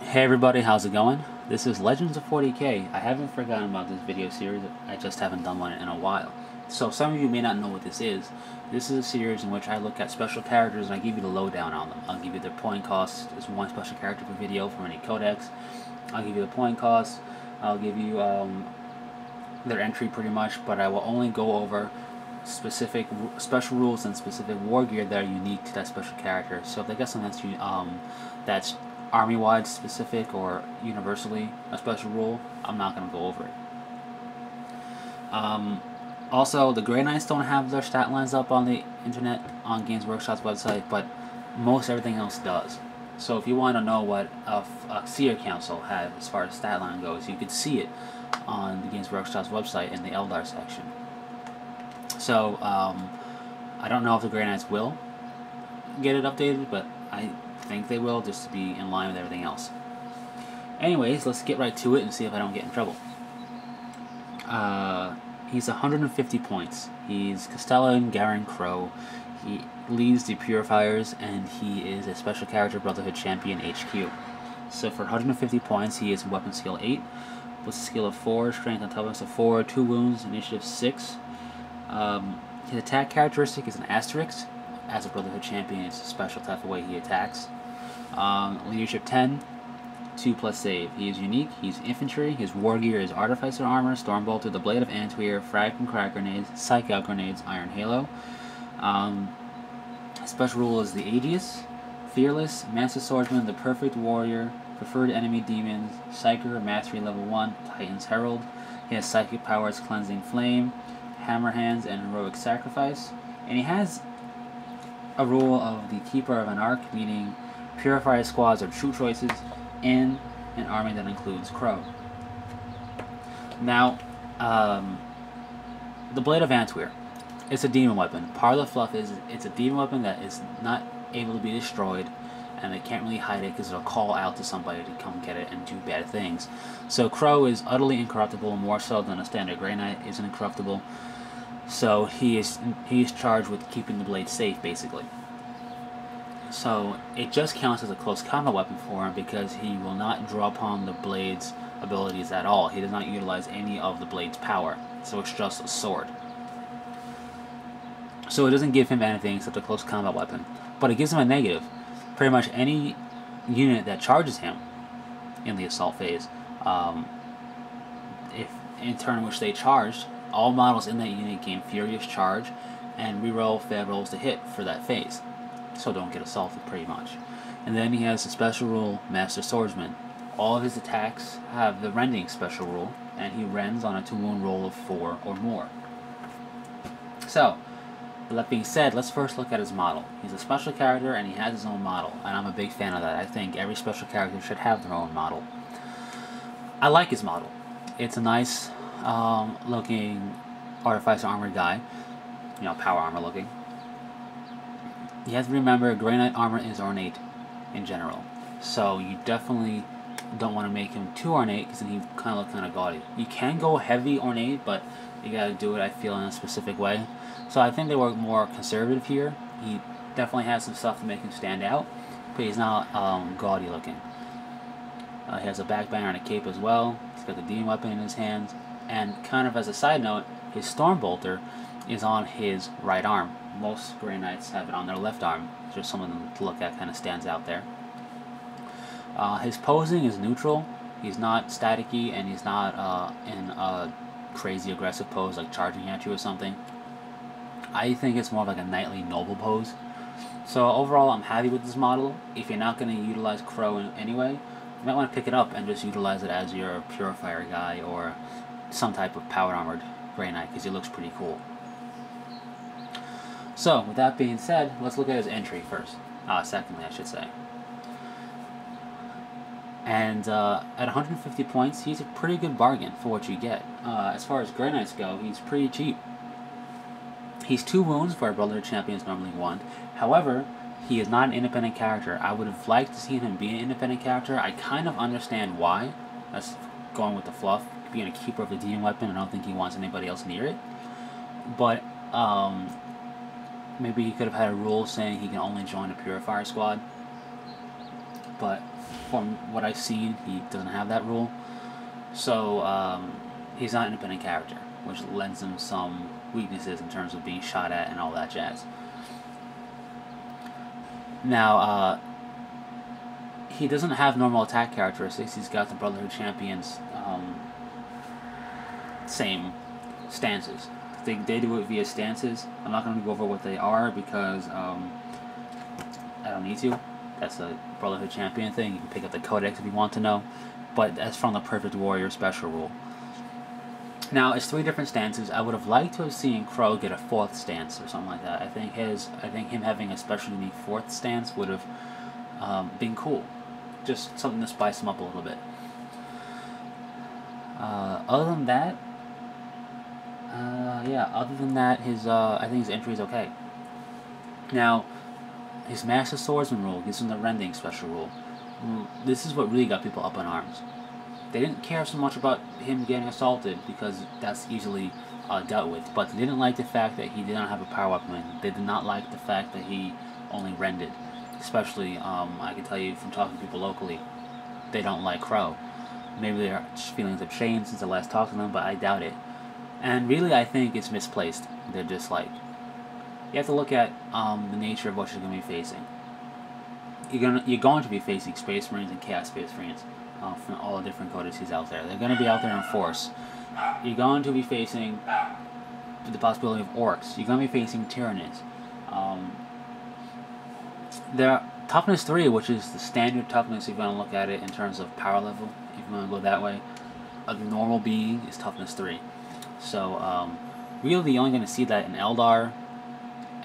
Hey everybody, how's it going? This is Legends of 40K. I haven't forgotten about this video series, I just haven't done one in a while. So some of you may not know what this is. This is a series in which I look at special characters and I give you the lowdown on them. I'll give you their point cost. There's one special character per video from any codex. I'll give you the point cost. I'll give you their entry pretty much, but I will only go over specific special rules and specific war gear that are unique to that special character. So if they got something that's army-wide specific or universally a special rule, I'm not going to go over it. Also, the Grey Knights don't have their stat lines up on the internet on Games Workshop's website, but most everything else does. So if you want to know what a Seer Council had as far as stat line goes, you could see it on the Games Workshop's website in the Eldar section. So I don't know if the Grey Knights will get it updated, but I think they will, just to be in line with everything else. Anyways, let's get right to it and see if I don't get in trouble. He's 150 points. He's Castellan Garen Crowe. He leads the Purifiers, and he is a special character Brotherhood Champion HQ. So for 150 points, he is weapon skill 8, with a skill of 4, strength and toughness of 4, 2 wounds, initiative 6. His attack characteristic is an asterisk. As a Brotherhood Champion, it's a special type of way he attacks. Leadership 10, 2+ save. He is unique. He's infantry. His war gear is Artificer armor, Stormbolter, the Blade of Antweir, Frag and Crack grenades, Psych Out grenades, Iron Halo. Special rule is the Aegis, Fearless, Master Swordsman, the Perfect Warrior, Preferred Enemy Demons, Psyker, Mastery level 1, Titan's Herald. He has Psychic powers, Cleansing Flame, Hammer Hands, and Heroic Sacrifice. And he has a rule of the Keeper of an Arc, meaning Purifier squads are true choices in an army that includes Crowe. Now, the Blade of Antweir. It's a demon weapon. Part of the fluff is it's a demon weapon that is not able to be destroyed, and they can't really hide it because it'll call out to somebody to come get it and do bad things. So Crowe is utterly incorruptible, more so than a standard Grey Knight is incorruptible. So he is charged with keeping the blade safe, basically. So it just counts as a close combat weapon for him because he will not draw upon the blade's abilities at all. He does not utilize any of the blade's power, so it's just a sword. So it doesn't give him anything except a close combat weapon, but it gives him a negative. Pretty much any unit that charges him in the assault phase, if in turn in which they charged, all models in that unit gain Furious Charge and reroll failed rolls to hit for that phase. So don't get assaulted, pretty much. And then he has a special rule, Master Swordsman. All of his attacks have the Rending special rule, and he rends on a 2-wound roll of 4 or more. So, with that being said, let's first look at his model. He's a special character and he has his own model, and I'm a big fan of that. I think every special character should have their own model. I like his model. It's a nice looking Artificer armor guy, you know, power armor looking. You have to remember, Grey Knight armor is ornate in general, so you definitely don't want to make him too ornate because then he kind of look kind of gaudy. You can go heavy ornate, but you gotta do it, I feel, in a specific way. So I think they were more conservative here. He definitely has some stuff to make him stand out, but he's not gaudy looking. He has a back banner and a cape as well. He's got the demon weapon in his hands. And kind of as a side note, his Stormbolter is on his right arm. Most Grey Knights have it on their left arm. Just some of them to look at kind of stands out there. His posing is neutral. He's not staticky, and he's not in a crazy aggressive pose like charging at you or something. I think it's more like a knightly noble pose. So overall, I'm happy with this model. If you're not going to utilize Crowe anyway, you might want to pick it up and just utilize it as your Purifier guy or some type of power armored Grey Knight, because he looks pretty cool. So with that being said, let's look at his entry first. Secondly, I should say. And at 150 points, he's a pretty good bargain for what you get. As far as Grey Knights go, he's pretty cheap. He's 2 wounds where Brotherhood Champions normally 1. However, he is not an independent character. I would have liked to see him be an independent character. I kind of understand why. That's going with the fluff. Being a keeper of the demon weapon, I don't think he wants anybody else near it. But maybe he could have had a rule saying he can only join a Purifier squad. but from what I've seen, he doesn't have that rule. So he's not an independent character, which lends him some weaknesses in terms of being shot at and all that jazz. Now, he doesn't have normal attack characteristics. He's got the Brotherhood Champions same stances. They do it via stances. I'm not going to go over what they are because I don't need to. That's a Brotherhood Champion thing. You can pick up the Codex if you want to know. But that's from the Perfect Warrior special rule. Now, it's 3 different stances. I would have liked to have seen Crowe get a 4th stance or something like that. I think him having a special unique 4th stance would have been cool. Just something to spice him up a little bit. Other than that, I think his entry is okay. Now, his Master Swordsman rule gives him the Rending special rule. This is what really got people up in arms. They didn't care so much about him getting assaulted because that's easily dealt with, but they didn't like the fact that he did not have a power weapon. They did not like the fact that he only rended. Especially, I can tell you from talking to people locally, they don't like Crowe. Maybe their feelings have changed since I last talked to them, but I doubt it. And really, I think it's misplaced. They're just like, you have to look at the nature of what you're going to be facing. You're going to be facing Space Marines and Chaos Space Marines from all the different codices out there. They're going to be out there in force. You're going to be facing the possibility of Orcs. You're going to be facing Tyranids. There Toughness 3, which is the standard toughness if you want to look at it in terms of power level, if you want to go that way. A normal being is Toughness 3. So, really you're only going to see that in Eldar,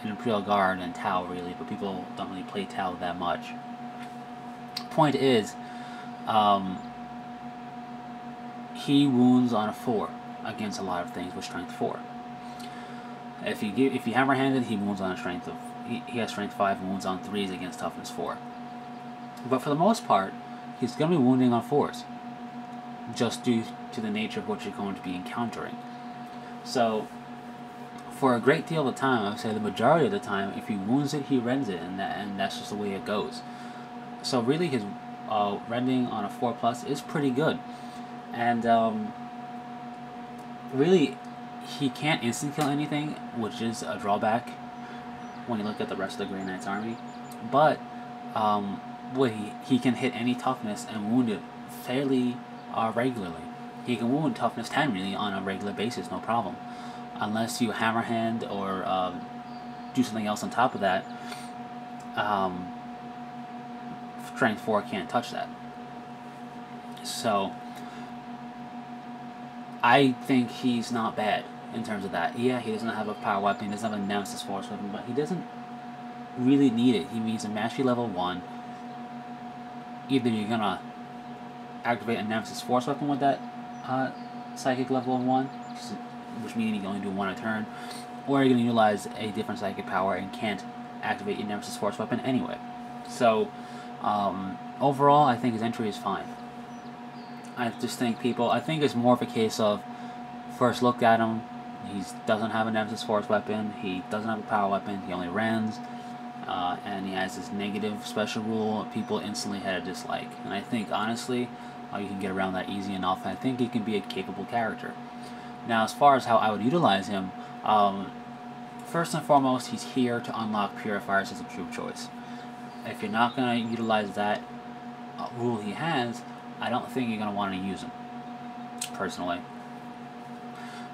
and Imperial Guard, and Tau, really, but people don't really play Tau that much. Point is, he wounds on a 4 against a lot of things with Strength 4. If you hammer-handed, he wounds on a Strength of... He has Strength 5 and wounds on 3s against Toughness 4. But for the most part, he's going to be wounding on 4s, just due to the nature of what you're going to be encountering. So, for a great deal of the time, I would say the majority of the time, if he wounds it, he rends it, and that's just the way it goes. So really, his rending on a 4+ is pretty good. And really, he can't instant kill anything, which is a drawback when you look at the rest of the Grey Knight's army. But he can hit any toughness and wound it fairly regularly. He can wound toughness 10 really on a regular basis, no problem. Unless you hammerhand or do something else on top of that, Strength 4 can't touch that. So, I think he's not bad in terms of that. Yeah, he doesn't have a power weapon, he doesn't have a Nemesis Force weapon, but he doesn't really need it. He needs a Mastery level 1. Either you're gonna activate a Nemesis Force weapon with that Psychic level 1, which means you can only do 1 a turn, or you're going to utilize a different psychic power and can't activate your Nemesis Force weapon anyway. So, overall, I think his entry is fine. I just think I think it's more of a case of, first look at him, he doesn't have a Nemesis Force weapon, he doesn't have a power weapon, he only rends, and he has this negative special rule people instantly had a dislike. And I think, honestly, you can get around that easy enough, and I think he can be a capable character. Now, as far as how I would utilize him, first and foremost, he's here to unlock Purifiers as a troop choice. If you're not going to utilize that rule he has, I don't think you're going to want to use him, personally.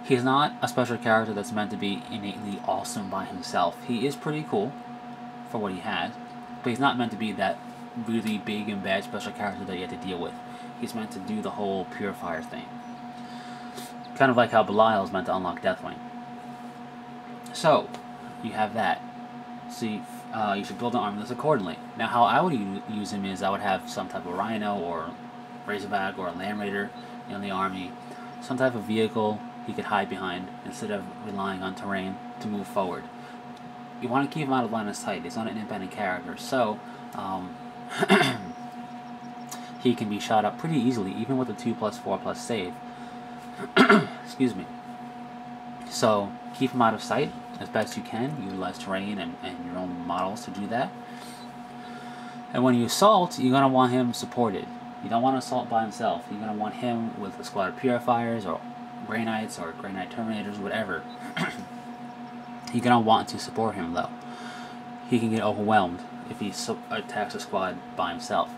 He's not a special character that's meant to be innately awesome by himself. He is pretty cool for what he has, but he's not meant to be that really big and bad special character that you have to deal with. He's meant to do the whole Purifier thing. Kind of like how Belial is meant to unlock Deathwing. So, you have that. So you should build an army list accordingly. Now, how I would use him is I would have some type of Rhino or Razorback or a Land Raider in the army. Some type of vehicle he could hide behind instead of relying on terrain to move forward. You want to keep him out of line of sight. He's not an independent character. So, he can be shot up pretty easily, even with a 2+4+ save. Excuse me. So, keep him out of sight as best you can. Utilize terrain and your own models to do that. And when you assault, you're going to want him supported. You don't want to assault by himself. You're going to want him with a squad of Purifiers or Grey Knights or Grey Knight Terminators, whatever. You're going to want to support him, though. He can get overwhelmed if he attacks a squad by himself.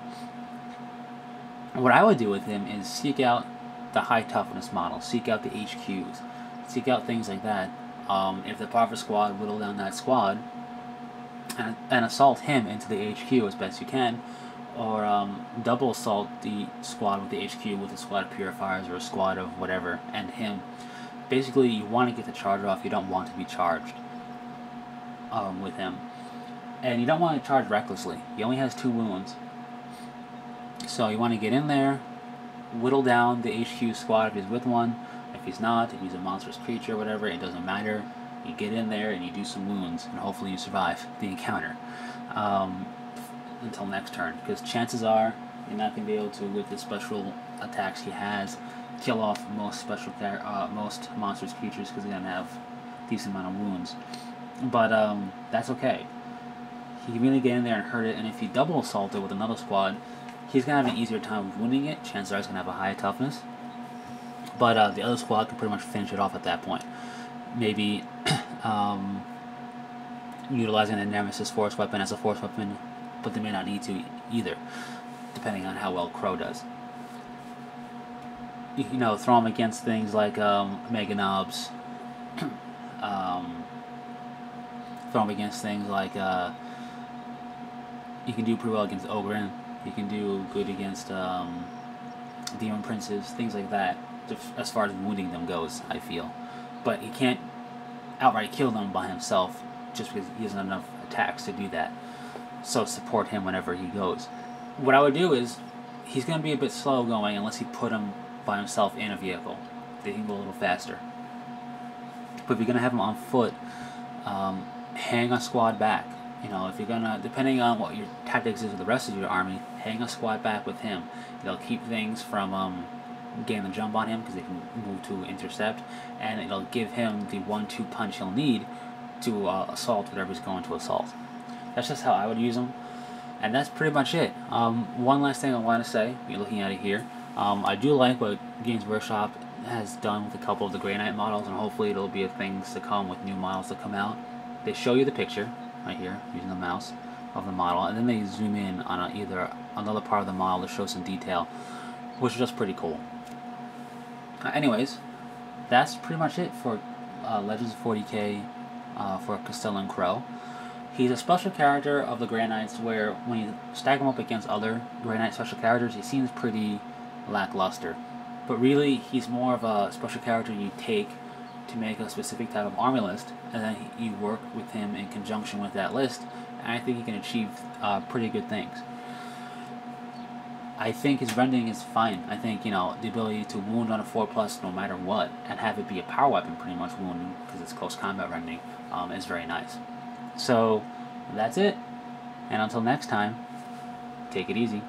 What I would do with him is seek out the high toughness model, seek out the HQs, seek out things like that. If the part of a squad, whittle down that squad and assault him into the HQ as best you can, or double assault the squad with the HQ with a squad of Purifiers or a squad of whatever, and him. Basically, you want to get the charge off. You don't want to be charged with him. And you don't want to charge recklessly. He only has 2 wounds. So you want to get in there, whittle down the HQ squad if he's with one. If he's not, if he's a monstrous creature or whatever, it doesn't matter. You get in there and you do some wounds, and hopefully you survive the encounter until next turn. Because chances are you're not going to be able to, with the special attacks he has, kill off most most monstrous creatures because they're going to have a decent amount of wounds. But that's okay. He can really get in there and hurt it, and if you double assault it with another squad, he's going to have an easier time wounding it. Chances are he's going to have a higher toughness. But the other squad can pretty much finish it off at that point. Maybe utilizing a Nemesis force weapon as a force weapon, but they may not need to either, depending on how well Crowe does. You know, throw him against things like Mega Knobs. Throw him against things like you can do pretty well against Ogren. You can do good against Demon Princes, things like that, as far as wounding them goes, I feel. But he can't outright kill them by himself just because he doesn't have enough attacks to do that. So support him whenever he goes. What I would do is, he's going to be a bit slow going unless you put him by himself in a vehicle. They can go a little faster. But if you're going to have him on foot, hang a squad back. You know, if you're going to, depending on what your tactics is with the rest of your army, hang a squad back with him. It'll keep things from getting the jump on him because they can move to intercept, and it'll give him the 1-2 punch he'll need to assault whatever he's going to assault. That's just how I would use him, and that's pretty much it. One last thing I want to say, you're looking at it here, I do like what Games Workshop has done with a couple of the Grey Knight models, and hopefully it'll be things to come with new models that come out. They show you the picture right here using the mouse of the model, and then they zoom in on either another part of the model to show some detail, which is just pretty cool. Anyways, that's pretty much it for Legends of 40K for Castellan Crowe. He's a special character of the Grey Knights where when you stack him up against other Grey Knight special characters, he seems pretty lackluster. But really, he's more of a special character you take to make a specific type of army list, and then you work with him in conjunction with that list, and I think he can achieve pretty good things. I think his rending is fine. I think, you know, the ability to wound on a 4+ no matter what, and have it be a power weapon pretty much wounding, because it's close combat rending, is very nice. So, that's it. And until next time, take it easy.